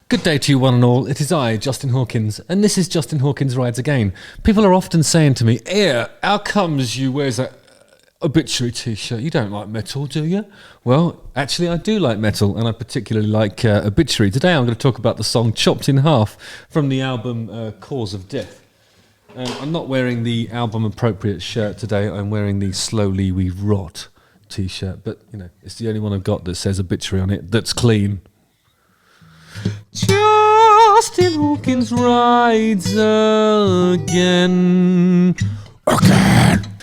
Good day to you one and all. It is I, Justin Hawkins, and this is Justin Hawkins Rides Again. People are often saying to me, how comes you wear that Obituary t-shirt? You don't like metal, do you? Well, actually I do like metal, and I particularly like Obituary. Today I'm going to talk about the song Chopped in Half from the album Cause of Death. I'm not wearing the album appropriate shirt today. I'm wearing the Slowly We Rot t-shirt, but you know, it's the only one I've got that says Obituary on it that's clean. Justin Hawkins rides again.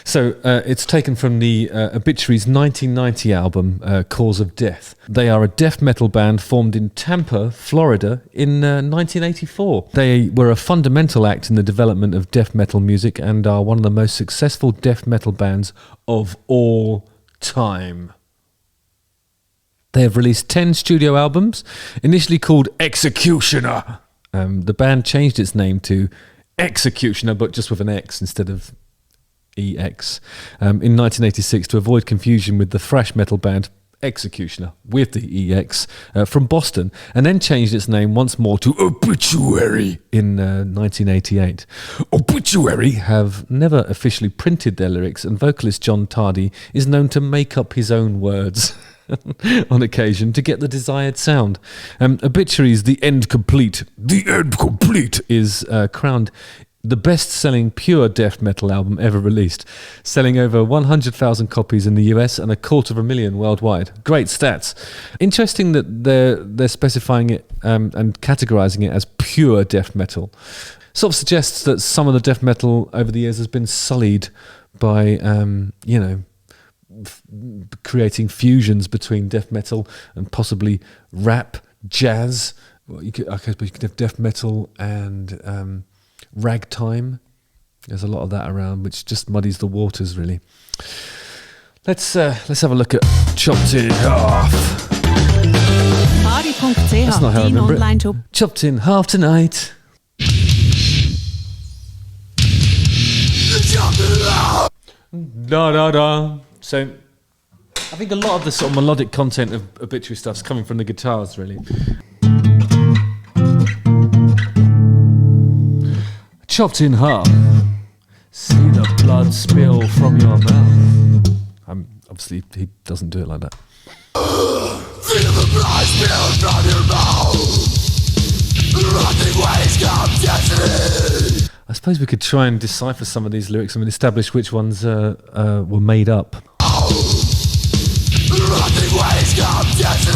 So it's taken from the Obituary's 1990 album, Cause of Death. They are a death metal band formed in Tampa, Florida in 1984. They were a fundamental act in the development of death metal music and are one of the most successful death metal bands of all time. They have released 10 studio albums, initially called Executioner. The band changed its name to Executioner, but just with an X instead of EX, in 1986 to avoid confusion with the thrash metal band Executioner with the EX from Boston, and then changed its name once more to Obituary in 1988. Obituary have never officially printed their lyrics, and vocalist John Tardy is known to make up his own words on occasion to get the desired sound. Obituary's The End Complete is crowned the best-selling pure death metal album ever released, selling over 100,000 copies in the US and 250,000 worldwide. Great stats. Interesting that they're specifying it and categorizing it as pure death metal. Sort of suggests that some of the death metal over the years has been sullied by, creating fusions between death metal and possibly rap, jazz. Well, you could have death metal and ragtime. There's a lot of that around, which just muddies the waters, really. Let's have a look at Chopped in Half. That's not how I remember it. Chopped in Half tonight. Da da da. So, I think a lot of the sort of melodic content of Obituary stuff's coming from the guitars, really. Chopped in half. See the blood spill from your mouth. Obviously, he doesn't do it like that. See the blood spill from your mouth. Rotting ways come destiny. I suppose we could try and decipher some of these lyrics and establish which ones were made up. Rotting ways come destiny.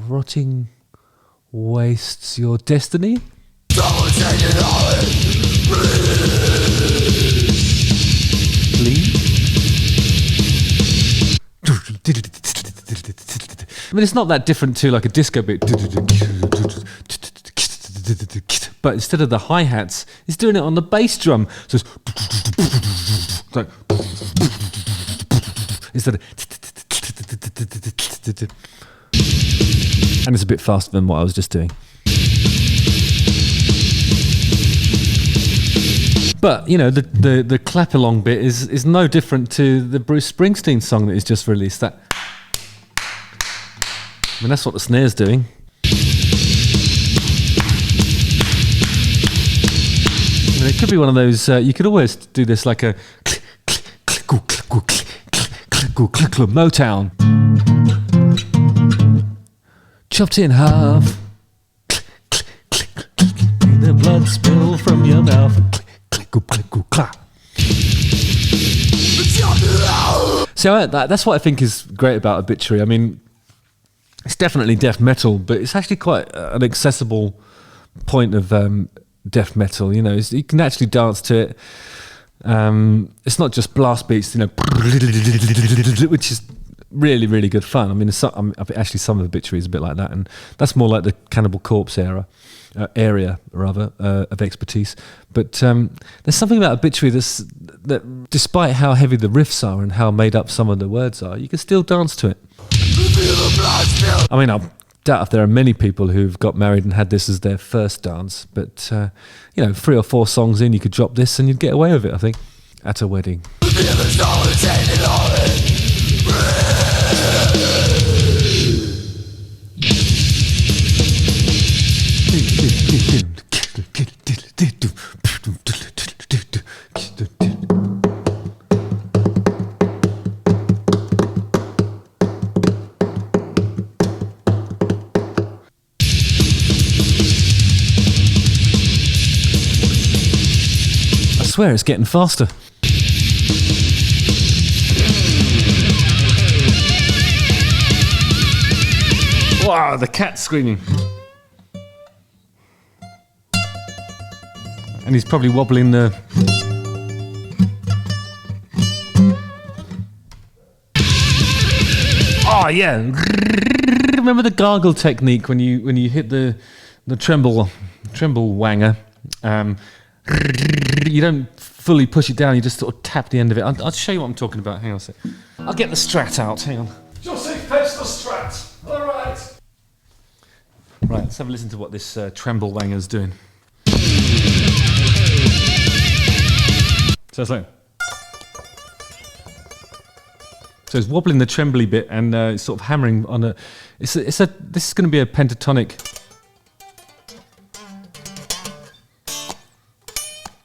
Rotting wastes your destiny. Please. I mean, it's not that different to like a disco beat. But instead of the hi-hats, it's doing it on the bass drum. So it's like, instead of, and it's a bit faster than what I was just doing. But, you know, the clap-along bit is no different to the Bruce Springsteen song that he's just released. That, I mean, that's what the snare's doing. I mean, it could be one of those, you could always do this like a Motown. Chopped in half. The blood spill from your mouth. So that's what I think is great about Obituary. I mean, it's definitely death metal, but it's actually quite an accessible point of death metal. You know, you can actually dance to it. It's not just blast beats, you know, which is really, really good fun. I mean, actually some of Obituary is a bit like that, and that's more like the Cannibal Corpse area of expertise. But there's something about Obituary that despite how heavy the riffs are and how made up some of the words are, you can still dance to it. I mean, I doubt if there are many people who've got married and had this as their first dance, but 3 or 4 songs in, you could drop this and you'd get away with it, I think, at a wedding. swear it's getting faster. Wow, the cat's screaming. And he's probably wobbling the... Oh yeah! Remember the gargle technique when you hit the tremble wanger? You don't fully push it down, you just sort of tap the end of it. I'll show you what I'm talking about. Hang on a sec. I'll get the Strat out. Hang on. Joseph, fetch the Strat. All right. Right, let's have a listen to what this tremble wanger's doing. So it's like... So it's wobbling the trembly bit and it's sort of hammering on a... This is going to be a pentatonic...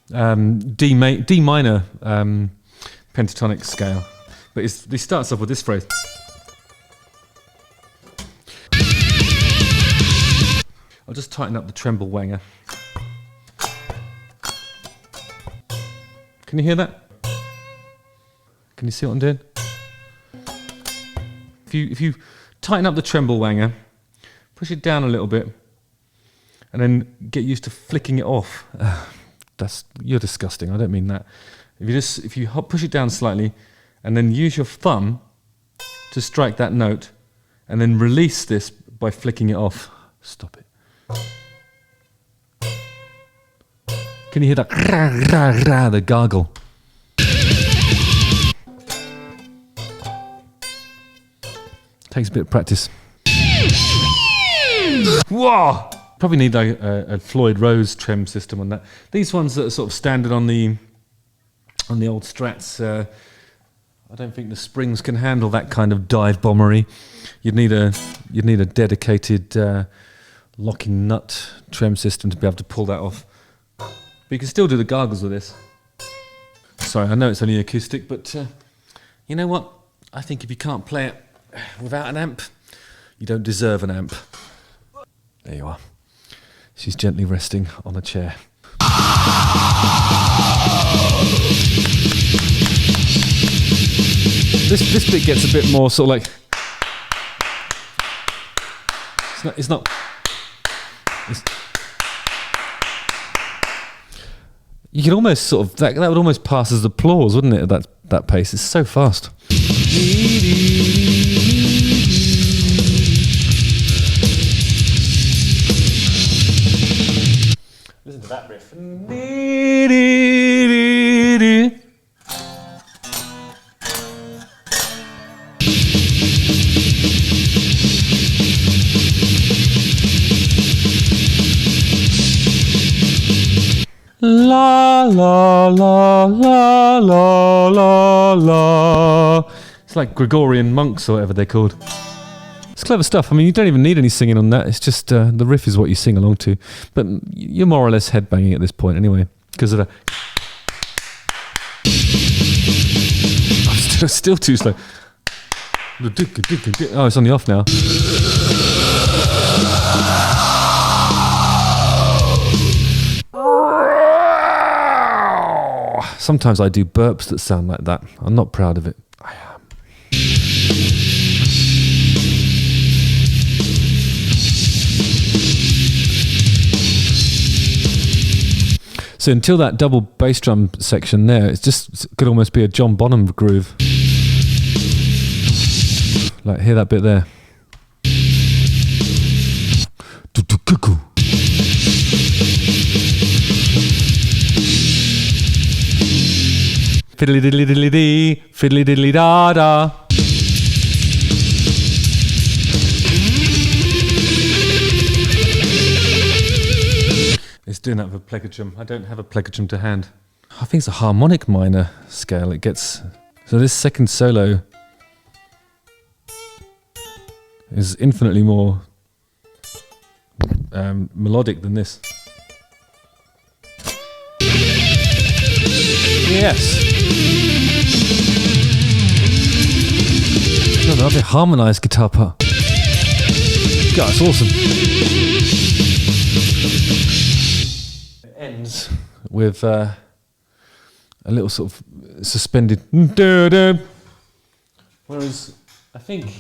D minor pentatonic scale. But it starts off with this phrase. I'll just tighten up the tremble wanger. Can you hear that? Can you see what I'm doing? If you tighten up the tremble wanger, push it down a little bit, and then get used to flicking it off. You're disgusting. I don't mean that. If you push it down slightly, and then use your thumb to strike that note, and then release this by flicking it off. Stop it. Can you hear that? The gargle. Takes a bit of practice. Whoa! Probably need a Floyd Rose trem system on that. These ones that are sort of standard on the old Strats, I don't think the springs can handle that kind of dive bombery. You'd need a dedicated locking nut trem system to be able to pull that off. But you can still do the gargles with this. Sorry, I know it's only acoustic, but you know what? I think if you can't play it without an amp, you don't deserve an amp. There you are. She's gently resting on a chair. This bit gets a bit more sort of like... It's not... You could almost sort of... That would almost pass as applause, wouldn't it, at that pace? It's so fast. Listen to that riff. La la la la la la la. It's like Gregorian monks or whatever they're called. It's clever stuff. I mean, you don't even need any singing on that. It's just the riff is what you sing along to. But you're more or less headbanging at this point anyway, because of the... I'm still too slow. Oh, it's on the off now. Sometimes I do burps that sound like that. I'm not proud of it. I am. So until that double bass drum section there, it could almost be a John Bonham groove. Like, hear that bit there. Fiddly diddly diddly dee, fiddly diddly da da. It's doing that with a plectrum. I don't have a plectrum to hand. I think it's a harmonic minor scale. It gets... So this second solo is infinitely more melodic than this. Yes. No, lovely harmonised guitar part. God, it's awesome. It ends with a little sort of suspended. Whereas I think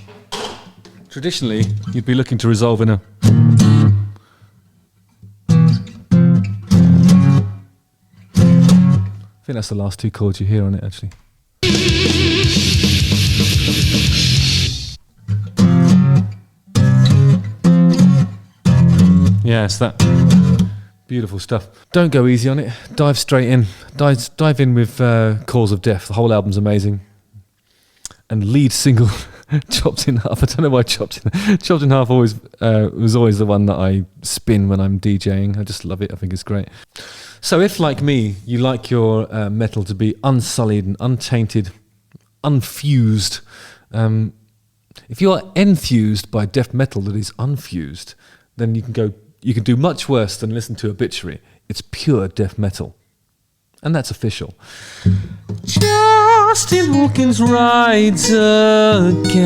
traditionally you'd be looking to resolve in a. I think that's the last two chords you hear on it, actually. Yeah, it's that beautiful stuff. Don't go easy on it. Dive straight in. Dive in with Cause of Death. The whole album's amazing. And lead single, Chopped in Half. I don't know why Chopped in Half always was always the one that I spin when I'm DJing. I just love it. I think it's great. So if, like me, you like your metal to be unsullied and untainted, unfused, if you are enthused by death metal that is unfused, then you can do much worse than listen to Obituary. It's pure death metal. And that's official. Justin Hawkins rides again.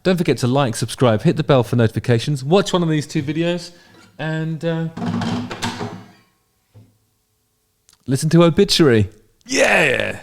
Don't forget to like, subscribe, hit the bell for notifications, watch one of these two videos, and listen to Obituary. Yeah!